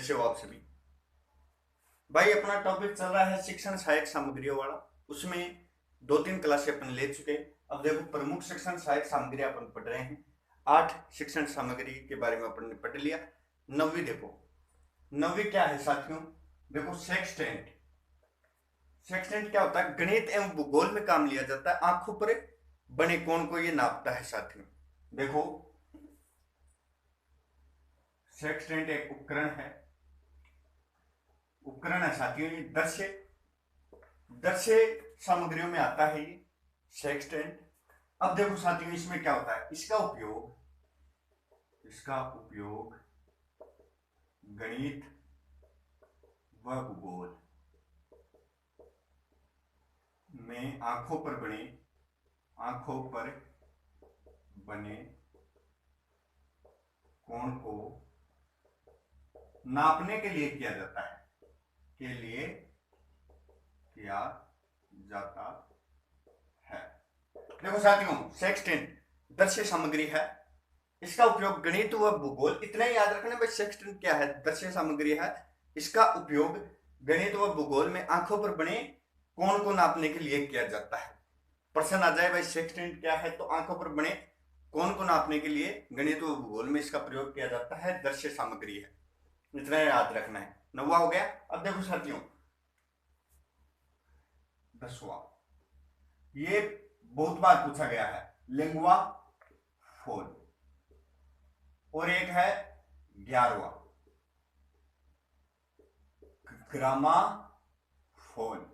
कैसे हो आप सभी। भाई अपना टॉपिक चल रहा है शिक्षण सहायक सामग्रियों वाला। उसमें दो तीन क्लासें अपन ले चुके। अब देखो प्रमुख शिक्षण सहायक सामग्री अपन पढ़ रहे हैं। 8 शिक्षण सामग्री के बारे में अपन ने पढ़ लिया। नवीं देखो, नवीं क्या है साथियों। देखो सेक्सटेंट। सेक्सटेंट क्या होता है, गणित एवं भूगोल में काम लिया जाता है। आंखों पर बने कोण को ये नापता है साथियों। देखो सेक्सटेंट एक उपकरण है, उपकरण है साथियों। ये दृश्य सामग्रियों में आता है ये सेक्सटेंट। अब देखो साथियों इसमें क्या होता है, इसका उपयोग गणित व भूगोल में आंखों पर बने कोण को नापने के लिए किया जाता है। देखो साथियों सेक्सटेंट दृश्य सामग्री है, इसका उपयोग गणित व भूगोल, इतना ही याद रखना भाई। सेक्सटेंट क्या है, दृश्य सामग्री है, इसका उपयोग गणित व भूगोल में आंखों पर बने कोण को नापने के लिए किया जाता है। प्रश्न आ जाए भाई सेक्सटेंट क्या है, तो आंखों पर बने कोण को नापने के लिए गणित व भूगोल में इसका प्रयोग किया जाता है, दृश्य सामग्री है। इतना याद रखना है। 9वां हो गया। अब देखो साथियों 10वां, ये बहुत बार पूछा गया है, लिंगुआ फोन। और एक है 11वां ग्रामाफोन।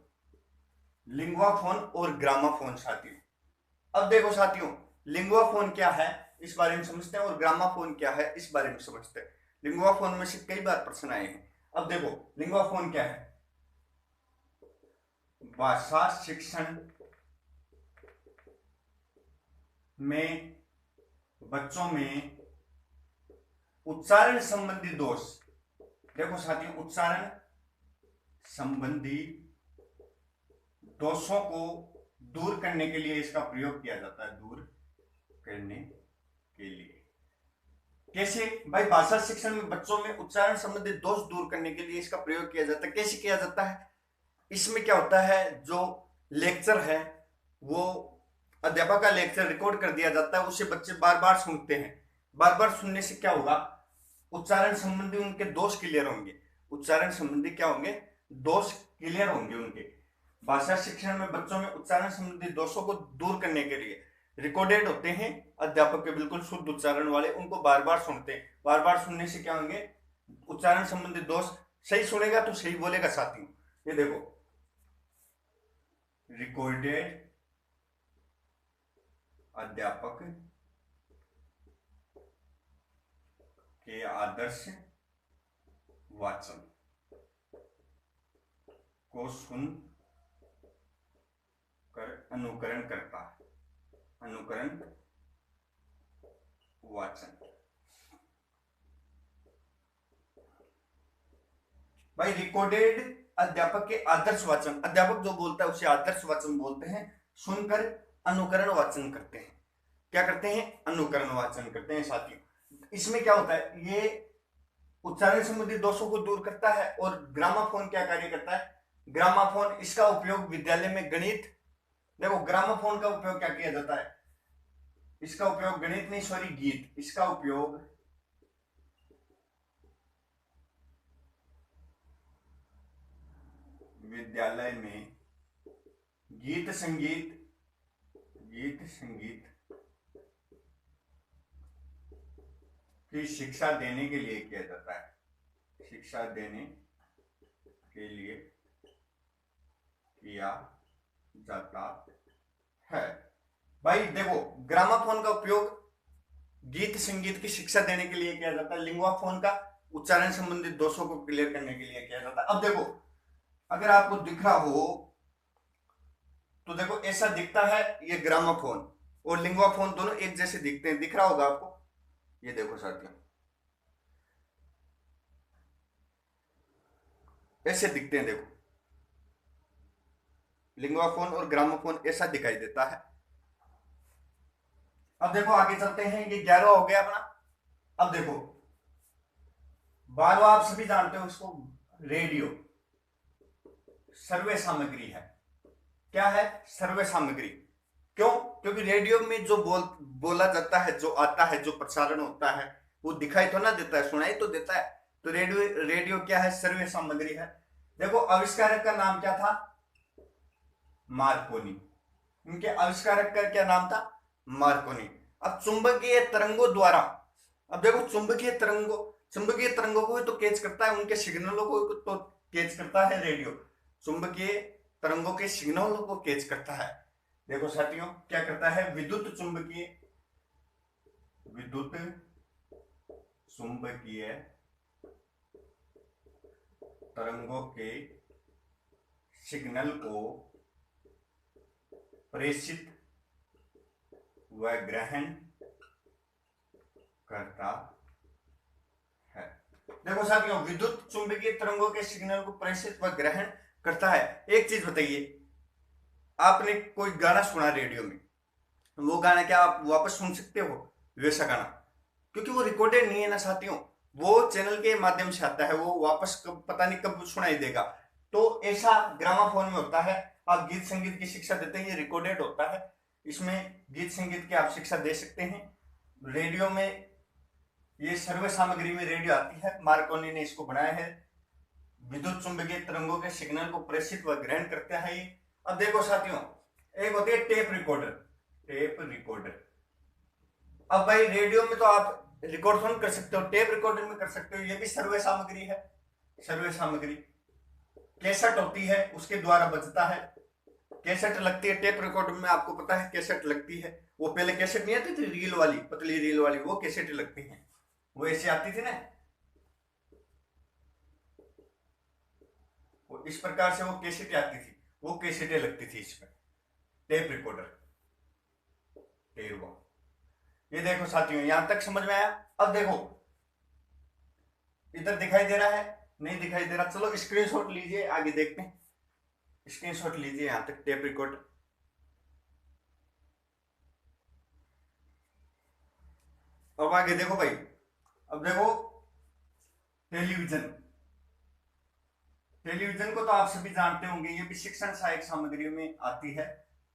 लिंगुआ फोन और ग्रामाफोन साथियों। अब देखो साथियों लिंगुआ फोन क्या है इस बारे में समझते हैं, और ग्रामाफोन क्या है इस बारे में समझते हैं। लिंगुआ फोन में से कई बार प्रश्न आए हैं। अब देखो लिंगुआ फोन क्या है, भाषा शिक्षण में बच्चों में उच्चारण संबंधी दोष। देखो साथियों उच्चारण संबंधी दोषों को दूर करने के लिए इसका प्रयोग किया जाता है। दूर करने के लिए कैसे भाई, भाषा शिक्षण में बच्चों में उच्चारण संबंधी दोष दूर करने के लिए इसका प्रयोग किया जाता है। कैसे किया जाता है, इसमें क्या होता है, जो लेक्चर है वो अध्यापक का लेक्चर रिकॉर्ड कर दिया जाता है, उसे बच्चे बार बार सुनते हैं। बार बार सुनने से क्या होगा, उच्चारण संबंधी उनके दोष क्लियर होंगे। उच्चारण संबंधी क्या होंगे, दोष क्लियर होंगे उनके। भाषा शिक्षण में बच्चों में उच्चारण संबंधी दोषों को दूर करने के लिए रिकॉर्डेड होते हैं अध्यापक के, बिल्कुल शुद्ध उच्चारण वाले, उनको बार बार सुनते हैं। बार बार सुनने से क्या होंगे, उच्चारण संबंधी दोष, सही सुनेगा तो सही बोलेगा साथियों। ये देखो रिकॉर्डेड अध्यापक के आदर्श वाचन को सुन कर अनुकरण करता है। अनुकरण वाचन भाई, रिकॉर्डेड अध्यापक के आदर्श वाचन, अध्यापक जो बोलता है उसे आदर्श वाचन बोलते हैं। सुनकर अनुकरण वाचन करते हैं। क्या करते हैं, अनुकरण वाचन करते हैं साथियों। इसमें क्या होता है, ये उच्चारण संबंधी दोषों को दूर करता है। और ग्रामाफोन क्या कार्य करता है, ग्रामाफोन, इसका उपयोग विद्यालय में गणित, देखो ग्रामाफोन का उपयोग क्या किया जाता है, इसका उपयोग गणित नहीं सॉरी गीत, इसका उपयोग विद्यालय में गीत संगीत की शिक्षा देने के लिए किया जाता है। शिक्षा देने के लिए किया जाता है। भाई देखो ग्रामाफोन का उपयोग गीत संगीत की शिक्षा देने के लिए किया जाता है। लिंगुआफोन का उच्चारण संबंधित दोषों को क्लियर करने के लिए किया जाता है। अब देखो अगर आपको दिख रहा हो तो देखो ऐसा दिखता है, ये ग्रामाफोन और लिंगुआफोन दोनों एक जैसे दिखते हैं, दिख रहा होगा आपको। ये देखो साथियों ऐसे दिखते हैं, देखो लिंगुआफोन और ग्रामोफोन ऐसा दिखाई देता है। अब देखो आगे चलते हैं, ये 11 हो गया अपना। अब देखो बारवा आप सभी जानते हो उसको, रेडियो सर्वे सामग्री है। क्या है? सर्वे सामग्री। क्यों? क्योंकि रेडियो में जो बोला जाता है, जो आता है, जो प्रसारण होता है, वो दिखाई तो ना देता है, सुनाई तो देता है। तो रेडियो रेडियो क्या है? सर्वे सामग्री है। देखो आविष्कारक का नाम क्या था? मार्कोनी। उनके आविष्कारक का क्या नाम था? मार्कोनी। अब चुंबकीय तरंगों द्वारा, अब देखो चुंबकीय तरंगों को तो कैच करता है, उनके सिग्नलों को तो कैच करता है रेडियो। चुंबकीय तरंगों के सिग्नलों को कैच करता है। देखो साथियों क्या करता है? विद्युत चुंबकीय तरंगों के सिग्नल को प्रेषित व ग्रहण करता है। देखो साथियों, विद्युत चुंबकीय तरंगों के सिग्नल को प्रेषित व ग्रहण करता है। एक चीज बताइए, आपने कोई गाना सुना रेडियो में, वो गाना क्या आप वापस सुन सकते हो वैसा गाना? क्योंकि वो रिकॉर्डेड नहीं है ना साथियों, वो चैनल के माध्यम से आता है, वो वापस पता नहीं कब सुनाई देगा। तो ऐसा ग्रामाफोन में होता है। आप गीत संगीत की शिक्षा देते हैं, ये रिकॉर्डेड होता है, इसमें गीत संगीत की आप शिक्षा दे सकते हैं। रेडियो में ये सर्वे सामग्री में रेडियो आती है, मार्कोनी ने इसको बनाया है। विद्युत चुंबकीय तरंगों के सिग्नल को प्रेषित व ग्रहण करता है ये। अब देखो साथियों, एक होती है टेप रिकॉर्डर। अब भाई रेडियो में तो आप रिकॉर्ड सुन कर सकते हो, टेप रिकॉर्डर में कर सकते हो, ये भी सर्वे सामग्री है। सर्वे सामग्री कैसेट होती है, उसके द्वारा बजता है। कैसेट लगती है टेप रिकॉर्डर में, आपको पता है कैसेट लगती है। वो पहले कैसेट नहीं आती थी रील वाली, पतली रील वाली, वो कैसेट लगती है, वो ऐसे आती थी ना, वो इस प्रकार से वो कैसेट आती थी, वो कैसेटें लगती थी इसमें। Tape recorder, tape. ये देखो साथियों, यहां तक समझ में आया? अब देखो इधर दिखाई दे रहा है, नहीं दिखाई दे रहा, चलो स्क्रीनशॉट लीजिए, आगे देखते हैं। स्क्रीनशॉट लीजिए यहां तक टेप रिकॉर्डर। अब आगे देखो भाई, अब देखो टेलीविजन। टेलीविजन को तो आप सभी जानते होंगे, ये भी शिक्षण सहायक सामग्रियों में आती है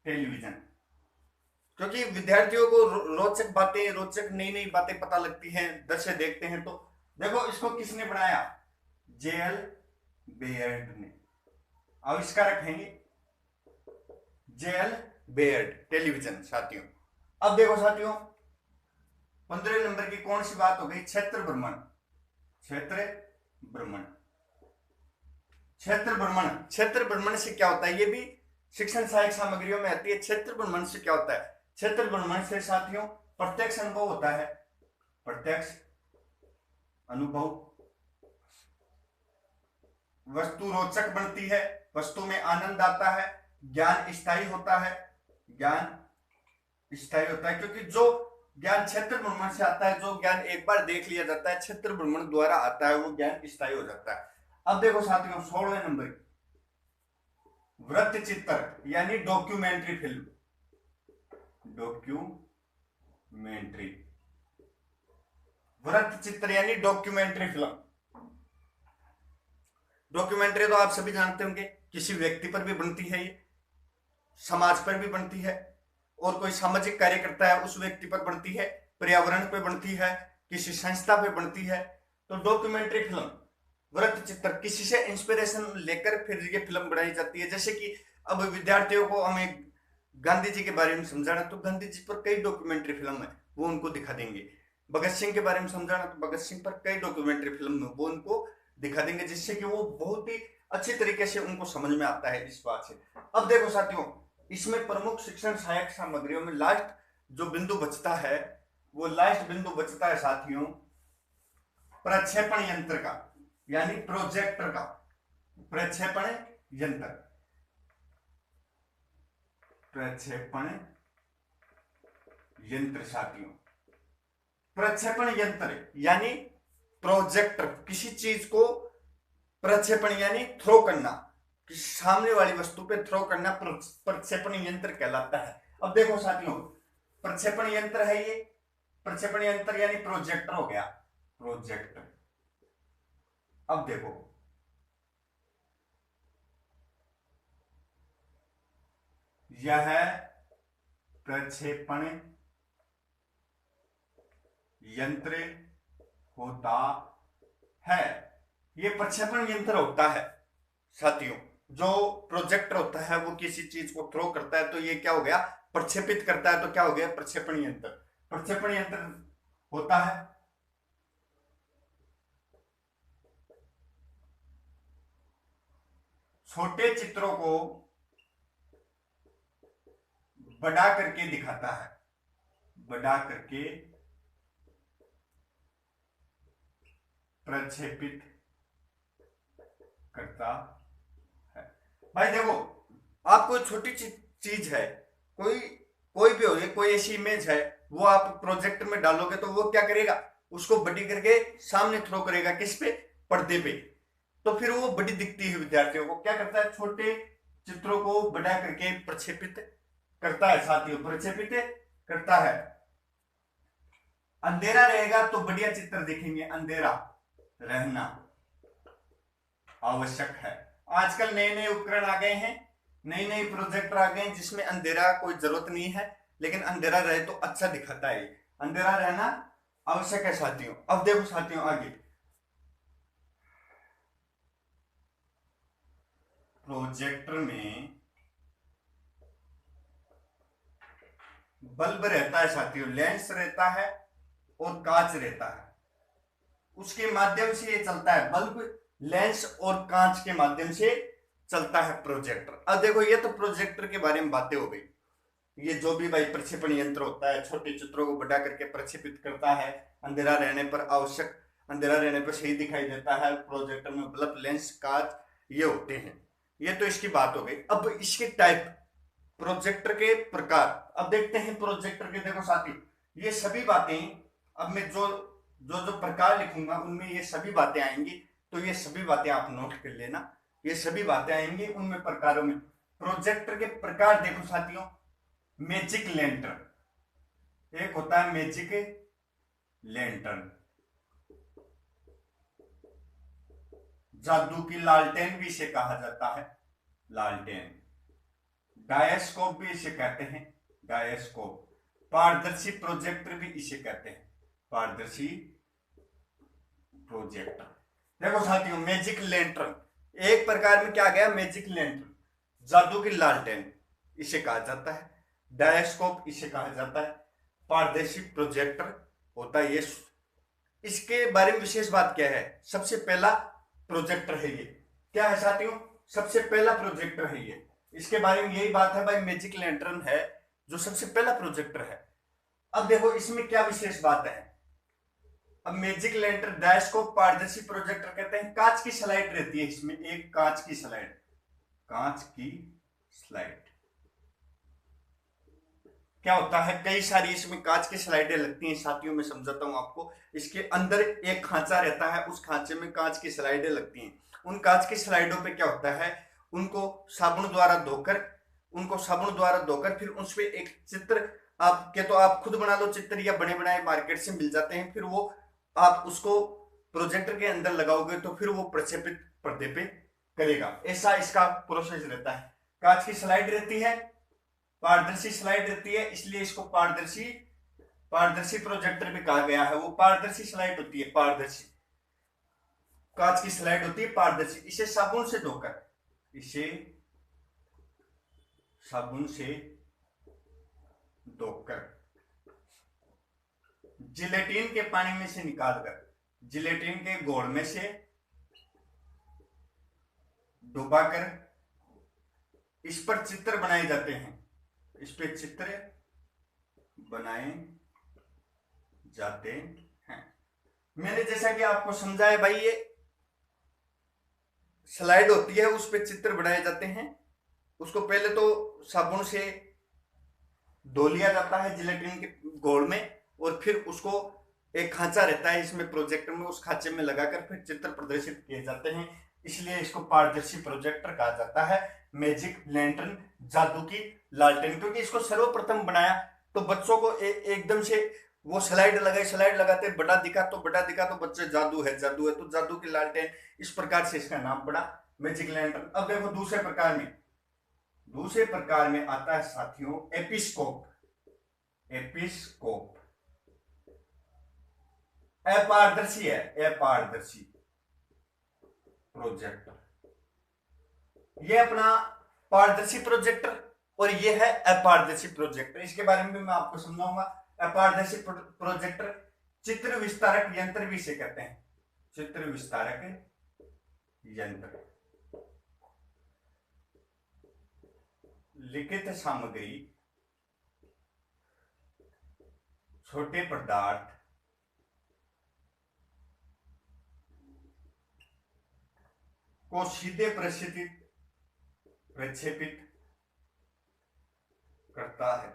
टेलीविजन। क्योंकि विद्यार्थियों को रोचक बातें, रोचक नई नई बातें पता लगती हैं, दृश्य देखते हैं। तो देखो इसको किसने बनाया? जेएल बेयर्ड ने। आविष्कारक हैं ये जेएल बेयर्ड, टेलीविजन साथियों। अब देखो साथियों, 15 नंबर की कौन सी बात हो गई? क्षेत्र भ्रमण। क्षेत्र भ्रमण, क्षेत्र भ्रमण, क्षेत्र भ्रमण से क्या होता है? ये भी शिक्षण सहायक सामग्रियों में आती है। क्षेत्र भ्रमण से क्या होता है? क्षेत्र भ्रमण से साथियों प्रत्यक्ष अनुभव होता है। प्रत्यक्ष अनुभव, वस्तु रोचक बनती है, वस्तु में आनंद आता है, ज्ञान स्थायी होता है। ज्ञान स्थायी होता है क्योंकि जो ज्ञान क्षेत्र भ्रमण से आता है, जो ज्ञान एक बार देख लिया जाता है, क्षेत्र भ्रमण द्वारा आता है, वो ज्ञान स्थायी हो जाता है। अब देखो साथियों 16वें नंबर, वृत्त चित्र यानी डॉक्यूमेंट्री फिल्म। डॉक्यूमेंट्री, वृत्त चित्र यानी डॉक्यूमेंट्री फिल्म। डॉक्यूमेंट्री तो आप सभी जानते होंगे, किसी व्यक्ति पर भी बनती है, ये समाज पर भी बनती है, और कोई सामाजिक कार्य करता है उस व्यक्ति पर बनती है, पर्यावरण पर बनती है, किसी संस्था पे बनती है। तो डॉक्यूमेंट्री फिल्म, वृत्त चित्र, किसी से इंस्पिरेशन लेकर फिर ये फिल्म बनाई जाती है। जैसे कि अब विद्यार्थियों को हमें गांधी जी के बारे में समझाना, तो गांधी जी पर कई डॉक्यूमेंट्री फिल्म है, वो उनको दिखा देंगे। भगत सिंह के बारे में समझाना, तो भगत सिंह पर कई डॉक्यूमेंट्री फिल्म है, वो उनको दिखा देंगे, जिससे कि वो बहुत ही अच्छी तरीके से उनको समझ में आता है इस बात से। अब देखो साथियों, इसमें प्रमुख शिक्षण सहायक सामग्रियों में लास्ट जो बिंदु बचता है, वो लास्ट बिंदु बचता है साथियों प्रक्षेपण यंत्र का, यानी प्रोजेक्टर का। प्रक्षेपण यंत्र, प्रक्षेपण यंत्र साथियों, प्रक्षेपण यंत्र यानी प्रोजेक्टर, किसी चीज को प्रक्षेपण यानी थ्रो करना, किसी सामने वाली वस्तु पे थ्रो करना, प्रक्षेपण यंत्र कहलाता है। अब देखो साथियों, प्रक्षेपण यंत्र है ये, प्रक्षेपण यंत्र यानी प्रोजेक्टर हो गया, प्रोजेक्टर। अब देखो, यह प्रक्षेपण यंत्र होता है। ये प्रक्षेपण यंत्र होता है साथियों। जो प्रोजेक्टर होता है वो किसी चीज को थ्रो करता है तो ये क्या हो गया, प्रक्षेपित करता है, तो क्या हो गया, प्रक्षेपण यंत्र। प्रक्षेपण यंत्र होता है। छोटे चित्रों को बड़ा करके दिखाता है, बड़ा करके प्रक्षेपित करता है। भाई देखो, आप कोई छोटी चीज है, कोई भी हो, कोई ऐसी इमेज है, वो आप प्रोजेक्टर में डालोगे तो वो क्या करेगा, उसको बड़ी करके सामने थ्रो करेगा, किस पे, पर्दे पे। तो फिर वो बड़ी दिखती है विद्यार्थियों को। क्या करता है, छोटे चित्रों को बड़ा करके प्रक्षेपित करता है साथियों, प्रक्षेपित करता है। अंधेरा रहेगा तो बढ़िया चित्र दिखेंगे, अंधेरा रहना आवश्यक है। आजकल नए नए उपकरण आ गए हैं, नई नई प्रोजेक्टर आ गए हैं जिसमें अंधेरा कोई जरूरत नहीं है, लेकिन अंधेरा रहे तो अच्छा दिखाता है। अंधेरा रहना आवश्यक है साथियों। अब देखो साथियों, आगे प्रोजेक्टर में बल्ब रहता है साथियों, लेंस रहता है और कांच रहता है, उसके माध्यम से ये चलता है। बल्ब, लेंस और कांच के माध्यम से चलता है प्रोजेक्टर। अब देखो, ये तो प्रोजेक्टर के बारे में बातें हो गई। ये जो भी भाई प्रक्षेपण यंत्र होता है, छोटे चित्रों को बड़ा करके प्रक्षेपित करता है, अंधेरा रहने पर आवश्यक, अंधेरा रहने पर सही दिखाई देता है। प्रोजेक्टर में बल्ब, लेंस, कांच ये होते हैं। ये तो इसकी बात हो गई। अब इसके टाइप, प्रोजेक्टर के प्रकार, अब देखते हैं प्रोजेक्टर के। देखो साथी, ये सभी बातें, अब मैं जो जो जो प्रकार लिखूंगा उनमें ये सभी बातें आएंगी, तो ये सभी बातें आप नोट कर लेना। ये सभी बातें आएंगी उनमें, प्रकारों में। प्रोजेक्टर के प्रकार देखो साथियों, मैजिक लैंटर्न, एक होता है मैजिक लैंटर्न, जादू की लालटेन भी इसे कहा जाता है, लालटेन। डायस्कोप भी इसे कहते हैं, डायस्कोप। पारदर्शी प्रोजेक्टर भी इसे कहते हैं, पारदर्शी प्रोजेक्टर। देखो साथियों, मैजिक लैंटर्न एक प्रकार में क्या गया, मैजिक लैंटर्न, जादू की लालटेन इसे कहा जाता है, डायस्कोप इसे कहा जाता है, पारदर्शी प्रोजेक्टर होता है ये। इसके बारे में विशेष बात क्या है, सबसे पहला प्रोजेक्टर है ये। क्या है साथियों, सबसे पहला प्रोजेक्टर है ये। इसके बारे में यही बात है भाई, मैजिक लैंटर्न है जो सबसे पहला प्रोजेक्टर है। अब देखो इसमें क्या विशेष बात है। अब मैजिक लैंटर्न, डायस्कोप, पारदर्शी प्रोजेक्टर कहते हैं। कांच की स्लाइड रहती है इसमें, एक कांच की स्लाइड, कांच की स्लाइड। क्या होता है, कई सारी इसमें कांच की स्लाइडें लगती हैं साथियों, मैं समझाता हूं आपको। इसके अंदर एक खांचा रहता है, उस खांचे में कांच की स्लाइडें लगती हैं। उन कांच की स्लाइडों पे क्या होता है, उनको साबुन द्वारा धोकर फिर उस पे एक चित्र, आप के तो आप खुद बना लो चित्र, या बने बनाए मार्केट से मिल जाते हैं। फिर वो आप उसको प्रोजेक्टर के अंदर लगाओगे तो फिर वो प्रक्षेपित पर्दे पे करेगा। ऐसा इसका प्रोसेस रहता है। कांच की स्लाइड रहती है, पारदर्शी स्लाइड रहती है, इसलिए इसको पारदर्शी प्रोजेक्टर भी कहा गया है। वो पारदर्शी स्लाइड होती है, पारदर्शी कांच की स्लाइड होती है, पारदर्शी। इसे साबुन से धोकर जिलेटिन के पानी में से निकालकर, जिलेटिन के घोल में से डुबाकर इस पर चित्र बनाए जाते हैं, इस पे चित्र बनाए जाते हैं। मैंने जैसा कि आपको समझाया भाई, ये स्लाइड होती है, उस पे चित्र बनाए जाते हैं। उसको पहले तो साबुन से धो लिया जाता है जिलेटिन के घोल में, और फिर उसको एक खांचा रहता है इसमें प्रोजेक्टर में, उस खांचे में लगाकर फिर चित्र प्रदर्शित किए जाते हैं। इसलिए इसको पारदर्शी प्रोजेक्टर कहा जाता है, मैजिक लैंटर्न, जादू की लालटेन। क्योंकि इसको सर्वप्रथम बनाया तो बच्चों को एकदम से वो स्लाइड लगाई, स्लाइड लगाते बड़ा दिखा तो बड़ा दिखा तो बच्चे जादू है जादू है, तो जादू की लालटेन, इस प्रकार से इसका नाम पड़ा मैजिक लैंटर्न। अब देखो दूसरे प्रकार में आता है साथियों एपिस्कोप। एपिस्कोप अपारदर्शी है, अपारदर्शी प्रोजेक्टर। ये अपना पारदर्शी प्रोजेक्टर और ये है अपारदर्शी प्रोजेक्टर। इसके बारे में भी मैं आपको समझाऊंगा। अपारदर्शी प्रोजेक्टर चित्र विस्तारक यंत्र भी इसे कहते हैं, चित्र विस्तारक यंत्र। लिखित सामग्री, छोटे पदार्थ को सीधे प्रक्षेपित करता है।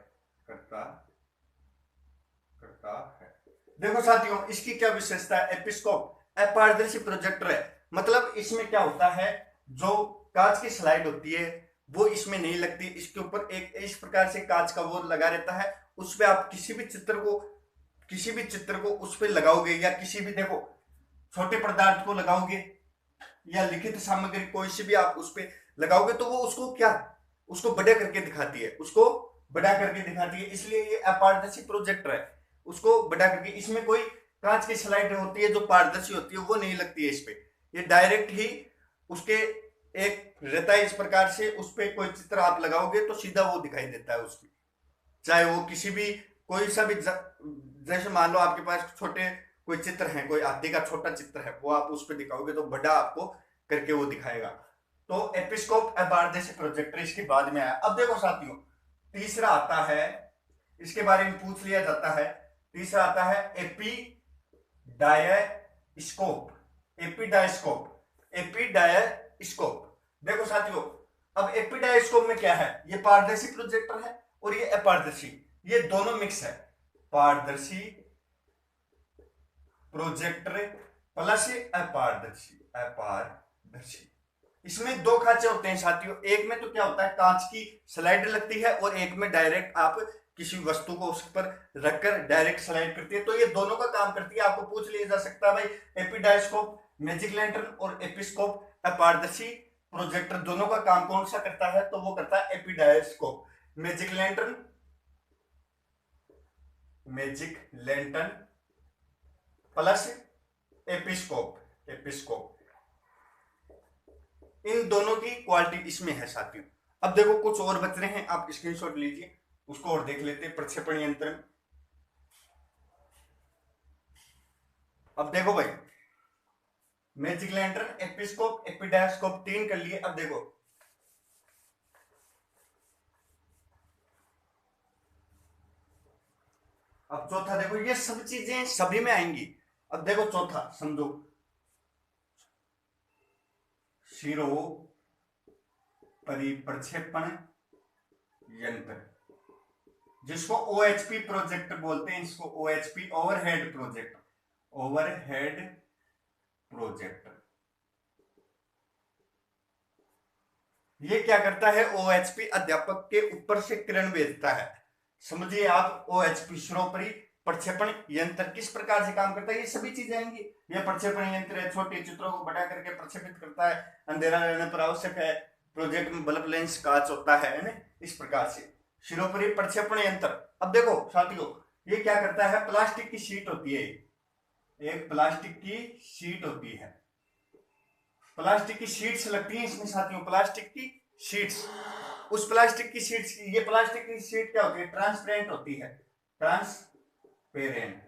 देखो साथियों, इसकी क्या विशेषता है? एपिस्कोप अपारदर्शी प्रोजेक्टर है, मतलब इसमें क्या होता है, जो कांच की स्लाइड होती है वो इसमें नहीं लगती, इसके ऊपर एक इस प्रकार से कांच का वो लगा रहता है। उस पे आप किसी भी चित्र को उस पे लगाओगे, या किसी भी देखो छोटे पदार्थ को लगाओगे या लिखित सामग्री कोई सी भी आप उस पे लगाओगे तो वो उसको बड़ा करके दिखाती है, इसलिए ये अपारदर्शी प्रोजेक्टर है। उसको बड़ा करके, इसमें कोई कांच की स्लाइड होती है जो पारदर्शी होती है वो नहीं लगती है इस पे, ये डायरेक्ट ही उसके एक रहता है इस प्रकार से, उस पे कोई चित्र आप लगाओगे तो सीधा वो दिखाई देता है उसकी, चाहे वो किसी भी कोई सा भी जैसे मान लो आपके पास छोटे कोई चित्र है, कोई हाथी का छोटा चित्र है, वो आप उस पे दिखाओगे तो बड़ा आपको करके वो दिखाएगा। तो एपिस्कोप अपारदर्शी प्रोजेक्टर इसके बाद में आया। अब देखो साथियों, तीसरा आता है, इसके बारे में पूछ लिया जाता है, तीसरा आता है एपिडायस्कोप। एपिडायस्कोप देखो साथियों, अब एपिडायस्कोप में क्या है, ये पारदर्शी प्रोजेक्टर है और ये अपारदर्शी, ये दोनों मिक्स है, पारदर्शी प्रोजेक्टर प्लस अपारदर्शी। इसमें दो खांचे होते हैं साथियों, एक में तो क्या होता है कांच की स्लाइड लगती है और एक में डायरेक्ट आप किसी वस्तु को उस पर रखकर डायरेक्ट स्लाइड करती है, तो ये दोनों का काम करती है। आपको पूछ लिया जा सकता है भाई एपिडायस्कोप मैजिक लैंटर्न और एपिस्कोप अपारदर्शी प्रोजेक्टर दोनों का काम कौन सा करता है, तो वो करता है एपिडायस्कोप। मैजिक लैंटर्न प्लस एपिस्कोप, इन दोनों की क्वालिटी इसमें है साथियों। अब देखो कुछ और बच रहे हैं, आप स्क्रीनशॉट लीजिए, उसको और देख लेते हैं। प्रक्षेपण यंत्र, अब देखो भाई मैजिक लैंटर्न, एपिस्कोप, एपिडायस्कोप 3 कर लिए। अब देखो अब चौथा देखो, ये सब चीजें सभी में आएंगी। अब देखो चौथा समझो, शिरो परिप्रक्षेपण यंत्र, जिसको OHP प्रोजेक्टर बोलते हैं, इसको OHP ओवरहेड प्रोजेक्टर। ये क्या करता है, OHP अध्यापक के ऊपर से किरण भेजता है। समझिए आप, OHP श्रोपरी प्रक्षेपण यंत्र किस प्रकार से काम करता है, ये सभी चीजें आएंगी। यह प्रक्षेपण यंत्र है, छोटे चित्रों को बड़ा करके प्रक्षेपित करता है, अंधेरा रहने पर आवश्यक है, प्रोजेक्ट में बल्ब लेंस कांच होता है ना, इस प्रकार से शिरोपरी प्रक्षेपण यंत्र। अब देखो साथियों, ये क्या करता है, प्लास्टिक की शीट होती है, एक प्लास्टिक की शीट होती है, प्लास्टिक की शीट्स लगती हैं इसमें साथियों, प्लास्टिक की शीट्स। उस प्लास्टिक की शीट्स, ये प्लास्टिक की शीट क्या होती है, ट्रांसपेरेंट होती है, ट्रांसपेरेंट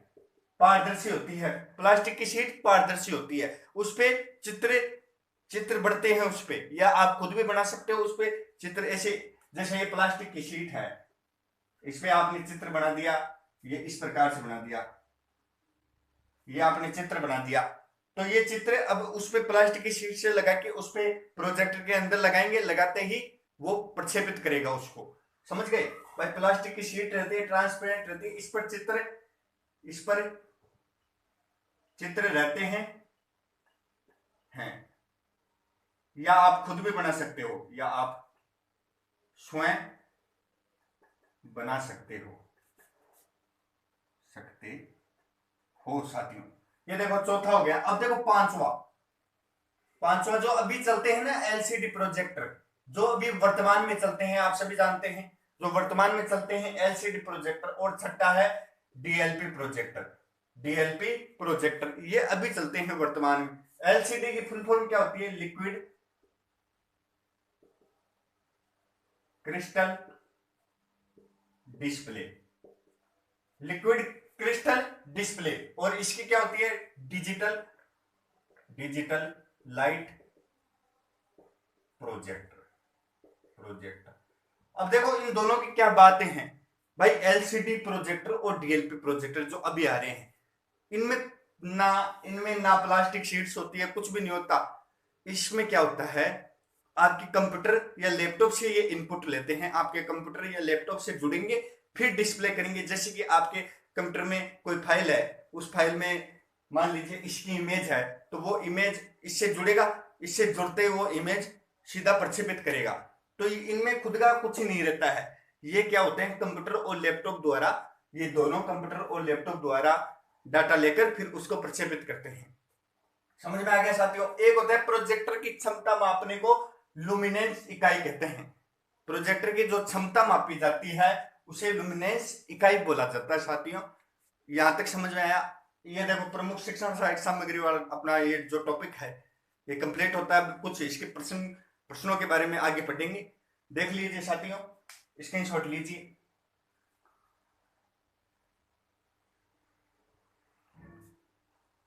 पारदर्शी होती है, प्लास्टिक की शीट पारदर्शी होती है। उस पे चित्र बढ़ते हैं उस पे, या आप खुद भी बना सकते हो उस पे चित्र, ऐसे जैसे ये प्लास्टिक की शीट है, इस पे आपने चित्र बना दिया, ये इस प्रकार से बना दिया, ये आपने चित्र बना दिया, तो ये चित्र अब उस पे प्लास्टिक की शीट से लगा के उस पे प्रोजेक्टर के अंदर लगाएंगे, लगाते ही वो प्रक्षेपित करेगा उसको। समझ गए भाई, प्लास्टिक की शीट रहती है, ट्रांसपेरेंट रहती है, इस पर चित्र रहते हैं, या आप खुद भी बना सकते हो, या आप स्वयं बना सकते हो। सकते हो साथियों। ये देखो चौथा हो गया। अब देखो पांचवा जो अभी चलते हैं ना एलसीडी प्रोजेक्टर, जो अभी वर्तमान में चलते हैं, आप सभी जानते हैं जो वर्तमान में चलते हैं एलसीडी प्रोजेक्टर। और छठा है डीएलपी प्रोजेक्टर। डीएलपी प्रोजेक्टर ये अभी चलते हैं वर्तमान में। एलसीडी की फुल फॉर्म क्या होती है? Liquid crystal display. Liquid crystal display. और इसकी क्या होती है? Digital light projector. अब देखो इन दोनों की क्या बातें हैं भाई। एलसीडी प्रोजेक्टर और डीएलपी प्रोजेक्टर जो अभी आ रहे हैं, इनमें ना प्लास्टिक शीट्स होती है, कुछ भी नहीं होता। इसमें क्या होता है, आपकी कंप्यूटर या लैपटॉप से ये इनपुट लेते हैं, आपके कंप्यूटर या लैपटॉप से जुड़ेंगे, फिर डिस्प्ले करेंगे। जैसे कि आपके कंप्यूटर में कोई फाइल है, उस फाइल में मान लीजिए इसकी इमेज है, तो वो इमेज इससे जुड़ेगा, इससे जुड़ते वो इमेज सीधा प्रक्षेपित करेगा। तो इनमें खुद का कुछ नहीं रहता है। ये क्या होते हैं, कंप्यूटर और लैपटॉप द्वारा, ये दोनों कंप्यूटर और लैपटॉप द्वारा डाटा लेकर फिर उसको प्रक्षेपित करते हैं। समझ में आ गया साथियों? एक होता है प्रोजेक्टर की क्षमता मापने को लुमिनेंस इकाई कहते हैं। प्रोजेक्टर की जो क्षमता मापी जाती है उसे लुमिनेंस इकाई बोला जाता है साथियों। यहां तक समझ में आया? ये देखो प्रमुख शिक्षण सहायक सामग्री वाला अपना ये जो टॉपिक है ये कंप्लीट होता है। कुछ इसके प्रश्नों के बारे में आगे पढ़ेंगे, देख लीजिए साथियों, स्क्रीनशॉट लीजिए।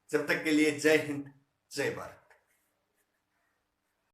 जब तक के लिए जय हिंद, जय भारत।